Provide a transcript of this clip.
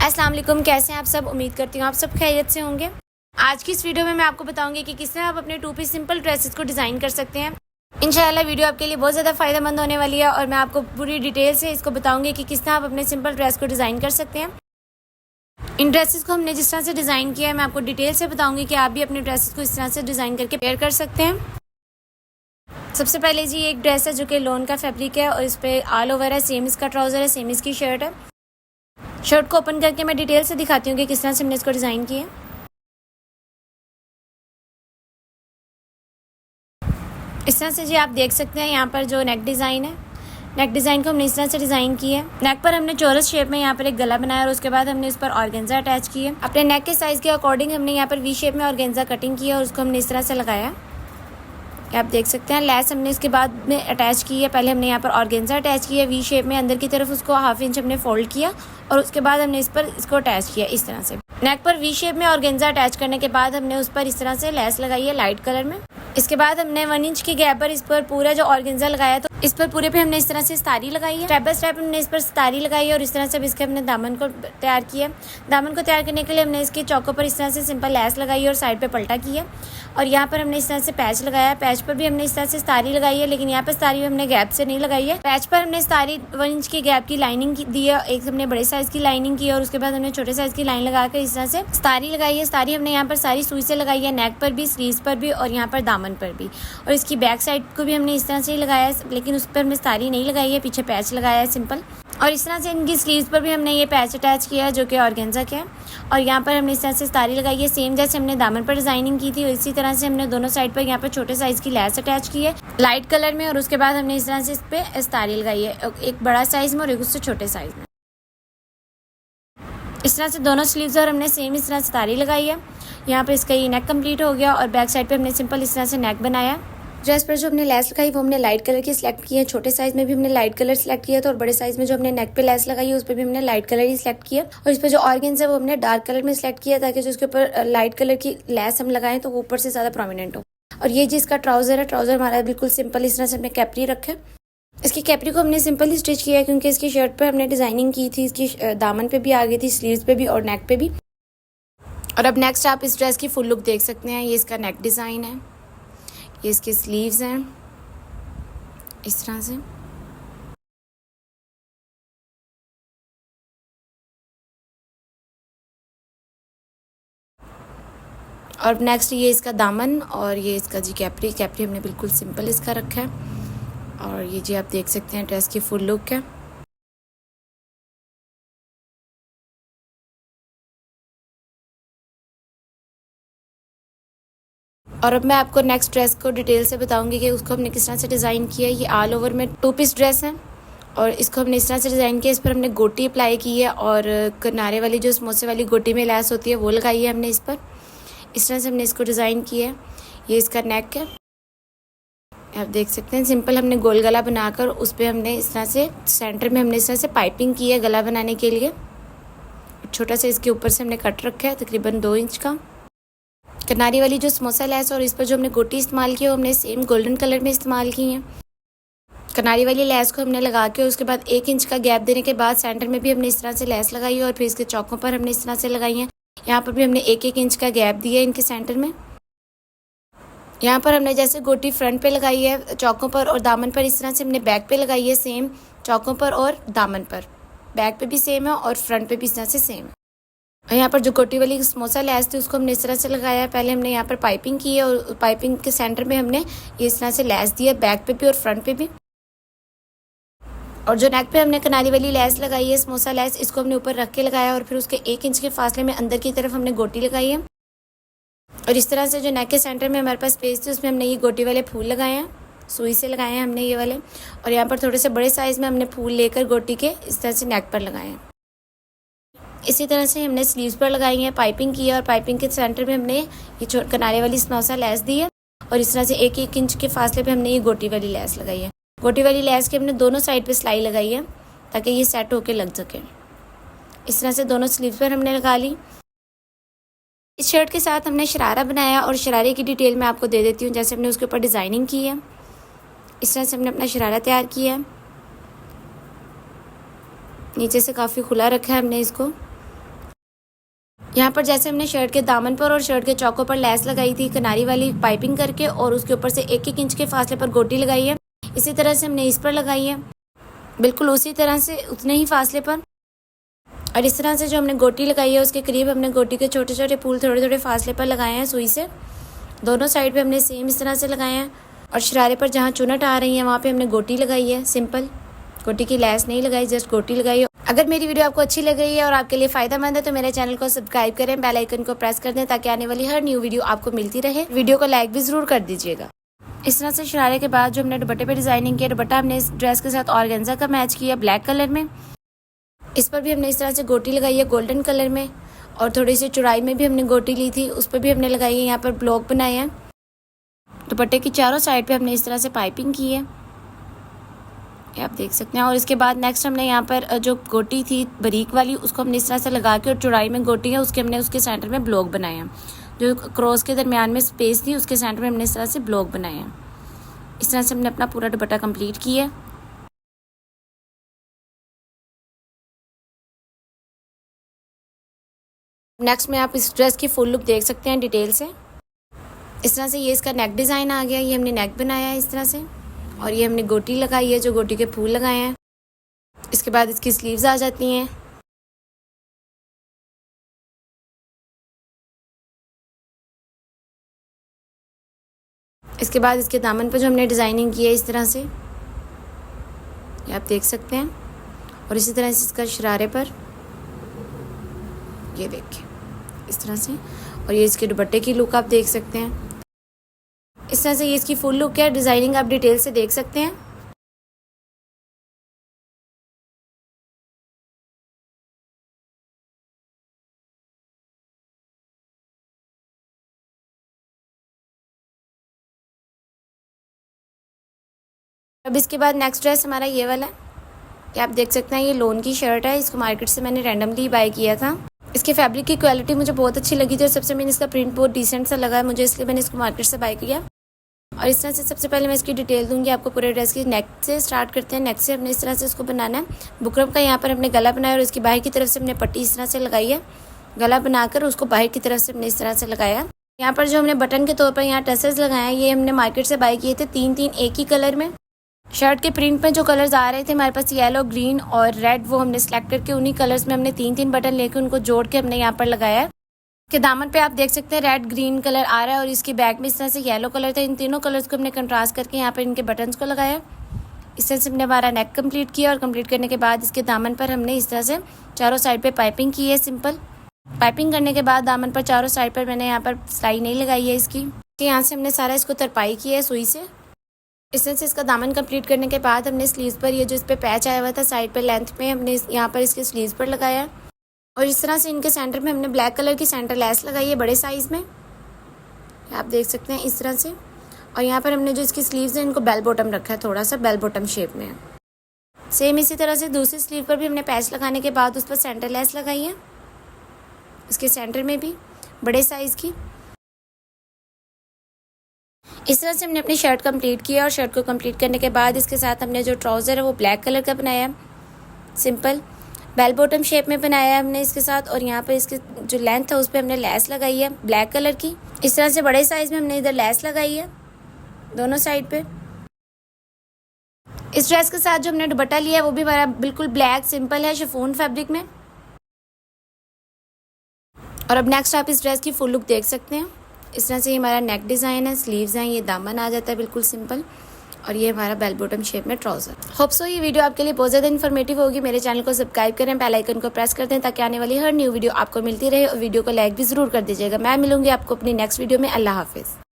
अस्सलाम वालेकुम, कैसे हैं आप सब। उम्मीद करती हूँ आप सब खैरियत से होंगे। आज की इस वीडियो में मैं आपको बताऊंगी कि किस तरह आप अपने 2 पीस सिंपल ड्रेसेस को डिज़ाइन कर सकते हैं। इंशाल्लाह वीडियो आपके लिए बहुत ज़्यादा फ़ायदेमंद होने वाली है और मैं आपको पूरी डिटेल से इसको बताऊंगी कि किस तरह आप अपने सिंपल ड्रेस को डिज़ाइन कर सकते हैं। इन ड्रेसेस को हमने जिस तरह से डिज़ाइन किया है मैं आपको डिटेल से बताऊँगी कि आप भी अपने ड्रेसेस को इस तरह से डिज़ाइन करके पेयर कर सकते हैं। सबसे पहले जी एक ड्रेस है जो कि लोन का फैब्रिक है और इस पर ऑल ओवर है, सेम इसका ट्राउज़र है, सेम इसकी शर्ट है। शर्ट को ओपन करके मैं डिटेल से दिखाती हूँ कि किस तरह से हमने इसको डिज़ाइन किया है। इस तरह से जी आप देख सकते हैं यहाँ पर जो नेक डिज़ाइन है, नेक डिज़ाइन को हमने इस तरह से डिज़ाइन किया है। नेक पर हमने चौरस शेप में यहाँ पर एक गला बनाया और उसके बाद हमने इस पर ऑर्गेन्जा अटैच किया। अपने नेक के साइज़ के अकॉर्डिंग हमने यहाँ पर वी शेप में ऑर्गेन्जा कटिंग किया और उसको हमने इस तरह से लगाया। आप देख सकते हैं लेस हमने इसके बाद में अटैच की है। पहले हमने यहाँ पर ऑर्गेन्जा अटैच किया वी शेप में, अंदर की तरफ उसको ½ इंच हमने फोल्ड किया और उसके बाद हमने इस पर इसको अटैच किया इस तरह से। नेक पर वी शेप में ऑर्गेन्जा अटैच करने के बाद हमने उस पर इस तरह से लेस लगाई है लाइट कलर में। इसके बाद हमने 1 इंच की गैप पर इस पर पूरा जो ऑर्गेन्जा लगाया तो इस पर पूरे पे हमने इस तरह से सितारी लगाई है। स्टेप बाय स्टेप हमने इस पर सितारी लगाई है और इस तरह से इसके हमने दामन को तैयार किया। दामन को तैयार करने के लिए हमने इसके चौकों पर इस तरह से सिंपल लेस लगाई है और साइड पे पलटा किया और यहाँ पर हमने इस तरह से पैच लगाया है। पैच पर भी हमने इस तरह से सितारी लगाई है, लेकिन यहाँ पर सितारी हमने गैप से नहीं लगाई है। पैच पर हमने सितारी 1 इंच की गैप की लाइनिंग दी है, एक हमने बड़े साइज की लाइनिंग की है और उसके बाद हमने छोटे साइज की लाइन लगाकर इस तरह से सितारी लगाई है। सितारी हमने यहाँ पर सारी सुई से लगाई है, नेक पर भी, स्लीव्स पर भी और यहाँ पर दामन पर भी। और इसकी बैक साइड को भी हमने इस तरह से ही लगाया है, लेकिन उस पर हमने सितारी नहीं लगाई है, पीछे पैच लगाया है सिंपल। और इस तरह से इनकी स्लीव्स पर भी हमने ये पैच अटैच किया है जो कि ऑर्गेन्जा का है और यहाँ पर हमने इस तरह से सितारी लगाई है। सेम जैसे हमने दामन पर डिजाइनिंग की थी इसी तरह से हमने दोनों साइड पर यहाँ पर छोटे साइज की लेस अटैच की है लाइट कलर में और उसके बाद हमने इस तरह से इस पर सितारी लगाई है, एक बड़ा साइज में और एक उससे छोटे साइज में। इस तरह से दोनों स्लीव्स और हमने सेम इस तरह सितारी लगाई है। यहाँ पर इसका ये नेक कंप्लीट हो गया और बैक साइड पे हमने सिंपल इस तरह से नेक बनाया। ड्रेस पर जो हमने लेस लगाई वो हमने लाइट कलर की सिलेक्ट की है। छोटे साइज में भी हमने लाइट कलर सिलेक्ट किया था और बड़े साइज में जो हमने नेक पे लेस लगाई है उस पर भी हमने लाइट कलर ही सिलेक्ट किया और इस पर जो ऑर्गेन्जा है वो हमने डार्क कलर में सिलेक्ट किया ताकि जो उसके ऊपर लाइट कलर की लेस हम लगाएं तो वो ऊपर से ज़्यादा प्रोमिनेंट हो। और ये जिसका ट्राउजर है, ट्राउजर हमारा बिल्कुल सिंपल इस तरह से हमने कैपरी रखा है। इसकी कैपरी को हमने सिंपल ही स्टिच किया है क्योंकि इसकी शर्ट पर हमने डिजाइनिंग की थी, इसकी दामन पे भी आ गई थी, स्लीव्स पे भी और नेक पे भी। और अब नेक्स्ट आप इस ड्रेस की फुल लुक देख सकते हैं। ये इसका नेक डिज़ाइन है, ये इसके स्लीव्स हैं इस तरह से। और नेक्स्ट ये इसका दामन और ये इसका जी कैपरी हमने बिल्कुल सिंपल इसका रखा है और ये जी आप देख सकते हैं ड्रेस की फुल लुक है। और अब मैं आपको नेक्स्ट ड्रेस को डिटेल से बताऊंगी कि उसको हमने किस तरह से डिज़ाइन किया है। ये ऑल ओवर में 2 पीस ड्रेस है और इसको हमने इस तरह से डिज़ाइन किया। इस पर हमने गोटी अप्लाई की है और किनारे वाली जो समोसे वाली गोटी में लेस होती है वो लगाई है हमने इस पर। इस तरह से हमने इसको डिज़ाइन किया है। ये इसका नेक है, आप देख सकते हैं सिंपल हमने गोल गला बनाकर उस पर हमने इस तरह से सेंटर में हमने इस तरह से पाइपिंग की है गला बनाने के लिए। छोटा सा इसके ऊपर से हमने कट रखा है तकरीबन 2 इंच का। किनारी वाली जो समोसा लेस और इस पर जो हमने गोटी इस्तेमाल की है वो हमने सेम गोल्डन कलर में इस्तेमाल की है। किनारी वाली लेस को हमने लगा के उसके बाद 1 इंच का गैप देने के बाद सेंटर में भी हमने इस तरह से लेस लगाई है और फिर इसके चौकों पर हमने इस तरह से लगाई है। यहाँ पर भी हमने 1-1 इंच का गैप दिया है इनके सेंटर में। यहाँ पर हमने जैसे गोटी फ्रंट पे लगाई है चौकों पर और दामन पर, इस तरह से हमने बैक पे लगाई है सेम चौकों पर और दामन पर। बैक पे भी सेम है और फ्रंट पे भी इस तरह से सेम है। और यहाँ पर जो गोटी वाली समोसा लेस थी उसको हमने इस तरह से लगाया है। पहले हमने यहाँ पर पाइपिंग की है और पाइपिंग के सेंटर में हमने ये इस तरह से लेस दी है बैक पे भी और फ्रंट पे भी। और जो नेक पे हमने किनारी वाली लेस लगाई है समोसा लेस, इसको हमने ऊपर रख के लगाया और फिर उसके 1 इंच के फासले में अंदर की तरफ हमने गोटी लगाई है। और इस तरह से जो नेक के सेंटर में हमारे पास स्पेस थी उसमें हमने ये गोटी वाले फूल लगाए हैं, सुई से लगाए हैं हमने ये वाले। और यहाँ पर थोड़े से बड़े साइज़ में हमने फूल लेकर गोटी के इस तरह से नेक पर लगाए हैं। इसी तरह से हमने स्लीव्स पर लगाई है, पाइपिंग की है और पाइपिंग के सेंटर में हमने ये किनारे वाली समोसा लेस दी है और इस तरह से 1-1 इंच के फासले पे हमने ये गोटी वाली लेस लगाई है। गोटी वाली लेस के हमने दोनों साइड पे सिलाई लगाई है ताकि ये सेट होके लग सके। इस तरह से दोनों स्लीव्स पर हमने लगा ली। इस शर्ट के साथ हमने शरारा बनाया और शरारे की डिटेल मैं आपको दे देती हूँ। जैसे हमने उसके ऊपर डिज़ाइनिंग की है इस तरह से हमने अपना शरारा तैयार किया है। नीचे से काफ़ी खुला रखा है हमने इसको यहाँ पर जैसे हमने शर्ट के दामन पर और शर्ट के चौकों पर लेस लगाई थी किनारी वाली पाइपिंग करके, और उसके ऊपर से 1-1 इंच के फासले पर गोटी लगाई है। इसी तरह से हमने इस पर लगाई है, बिल्कुल उसी तरह से उतने ही फासले पर। और इस तरह से जो हमने गोटी लगाई है उसके करीब हमने गोटी के छोटे छोटे फूल थोड़े थोड़े फासले पर लगाए हैं सुई से। दोनों साइड पे हमने सेम इस तरह से लगाए हैं। और शरारे पर जहाँ चुनट आ रही है वहाँ पे हमने गोटी लगाई है, सिंपल। गोटी की लैस नहीं लगाई, जस्ट गोटी लगाई है। अगर मेरी वीडियो आपको अच्छी लग रही है और आपके लिए फ़ायदेमंद है तो मेरे चैनल को सब्सक्राइब करें, बेल आइकन को प्रेस कर दें ताकि आने वाली हर न्यू वीडियो आपको मिलती रहे। वीडियो को लाइक भी ज़रूर कर दीजिएगा। इस तरह से शरारे के बाद जो हमने दुपट्टे पे डिज़ाइनिंग किया, दुपट्टा हमने इस ड्रेस के साथ ऑर्गेन्जा का मैच किया ब्लैक कलर में। इस पर भी हमने इस तरह से गोटी लगाई है गोल्डन कलर में, और थोड़ी सी चौड़ाई में भी हमने गोटी ली थी, उस पर भी हमने लगाई है। यहाँ पर ब्लॉक बनाए हैं। दुपट्टे की चारों साइड पे हमने इस तरह से पाइपिंग की है, ये आप देख सकते हैं। और इसके बाद नेक्स्ट हमने यहाँ पर जो गोटी थी बारीक वाली उसको हमने इस तरह से लगा के, और चौड़ाई में गोटी है उसके हमने उसके सेंटर में ब्लॉक बनाए हैं। जो क्रॉस के दरमियान में स्पेस थी उसके सेंटर में हमने इस तरह से ब्लॉक बनाए हैं। इस तरह से हमने अपना पूरा दुपट्टा कंप्लीट किया है। नेक्स्ट में आप इस ड्रेस की फुल लुक देख सकते हैं डिटेल से। इस तरह से ये इसका नेक डिज़ाइन आ गया, ये हमने नेक बनाया है इस तरह से, और ये हमने गोटी लगाई है, जो गोटी के फूल लगाए हैं। इसके बाद इसकी स्लीव्स आ जाती हैं। इसके बाद इसके दामन पर जो हमने डिज़ाइनिंग की है इस तरह से, ये आप देख सकते हैं। और इसी तरह से इसका शरारे पर ये देखिए इस तरह से, और ये इसके दुपट्टे की लुक आप देख सकते हैं। इस तरह से ये इसकी फुल लुक है, डिज़ाइनिंग आप डिटेल से देख सकते हैं। अब इसके बाद नेक्स्ट ड्रेस हमारा ये वाला है, ये आप देख सकते हैं। ये लोन की शर्ट है, इसको मार्केट से मैंने रैंडमली बाय किया था। इसके फैब्रिक की क्वालिटी मुझे बहुत अच्छी लगी थी, और सबसे मेन इसका प्रिंट बहुत डिसेंट सा लगा है मुझे, इसलिए मैंने इसको मार्केट से बाय किया। और इस तरह से सबसे पहले मैं इसकी डिटेल दूंगी आपको पूरे ड्रेस की। नेक से स्टार्ट करते हैं। नेक से हमने इस तरह से इसको बनाना है। बुकरम का यहाँ पर हमने गला बनाया, और इसकी बाहर की तरफ से हमने पट्टी इस तरह से लगाई है। गला बनाकर उसको बाहर की तरफ से हमने इस तरह से लगाया। यहाँ पर जो हमने बटन के तौर पर यहाँ टसल्स लगाए हैं, ये हमने मार्केट से बाय किए थे 3-3 एक ही कलर में। शर्ट के प्रिंट में जो कलर्स आ रहे थे हमारे पास येलो, ग्रीन और रेड, वो हमने सेलेक्ट करके उन्हीं कलर्स में हमने 3-3 बटन लेके उनको जोड़ के हमने यहाँ पर लगाया है। के दामन पे आप देख सकते हैं रेड ग्रीन कलर आ रहा है, और इसके बैक में इस तरह से येलो कलर था। इन तीनों कलर्स को हमने कंट्रास्ट करके यहाँ पर इनके बटन्स को लगाया। इस तरह से हमने हमारा नेक कंप्लीट किया, और कंप्लीट करने के बाद इसके दामन पर हमने इस तरह से चारों साइड पे पाइपिंग की है, सिंपल। पाइपिंग करने के बाद दामन पर चारों साइड पर मैंने यहाँ पर सिलाई नहीं लगाई है इसकी, यहाँ से हमने सारा इसको तरपाई की है सुई से। इस तरह से इसका दामन कंप्लीट करने के बाद हमने स्लीव्स पर ये जो इस पर पैच आया हुआ था साइड पर लेंथ में, हमने यहाँ पर इसके स्लीव्स पर लगाया। और इस तरह से इनके सेंटर में हमने ब्लैक कलर की सेंटर लेस लगाई है बड़े साइज़ में, आप देख सकते हैं इस तरह से। और यहाँ पर हमने जो इसकी स्लीव्स हैं इनको बेल बॉटम रखा है, थोड़ा सा बेल बॉटम शेप में। सेम इसी तरह से दूसरी स्लीव पर भी हमने पैच लगाने के बाद उस पर सेंटर लेस लगाई है, इसके सेंटर में भी बड़े साइज़ की। इस तरह से हमने अपनी शर्ट कंप्लीट किया, और शर्ट को कंप्लीट करने के बाद इसके साथ हमने जो ट्राउज़र है वो ब्लैक कलर का बनाया है, सिंपल बेल बॉटम शेप में बनाया है हमने इसके साथ। और यहाँ पर इसके जो लेंथ है उस पर हमने लेस लगाई है ब्लैक कलर की। इस तरह से बड़े साइज़ में हमने इधर लेस लगाई है दोनों साइड पे। इस ड्रेस के साथ जो हमने दुपट्टा लिया है वो भी हमारा बिल्कुल ब्लैक सिंपल है, शिफॉन फैब्रिक में। और अब नेक्स्ट आप इस ड्रेस की फुल लुक देख सकते हैं। इस तरह से ये हमारा नेक डिज़ाइन है, स्लीव्स हैं, ये दामन आ जाता है बिल्कुल सिंपल, और ये हमारा बेल बॉटम शेप में ट्राउज़र। होप सो ये वीडियो आपके लिए बहुत ज़्यादा इन्फॉर्मेटिव होगी। मेरे चैनल को सब्सक्राइब करें, बेल आइकन को प्रेस कर दें ताकि आने वाली हर न्यू वीडियो आपको मिलती रहे, और वीडियो को लाइक भी ज़रूर कर दीजिएगा। मैं मिलूंगी आपको अपनी नेक्स्ट वीडियो में। अल्लाह हाफिज़।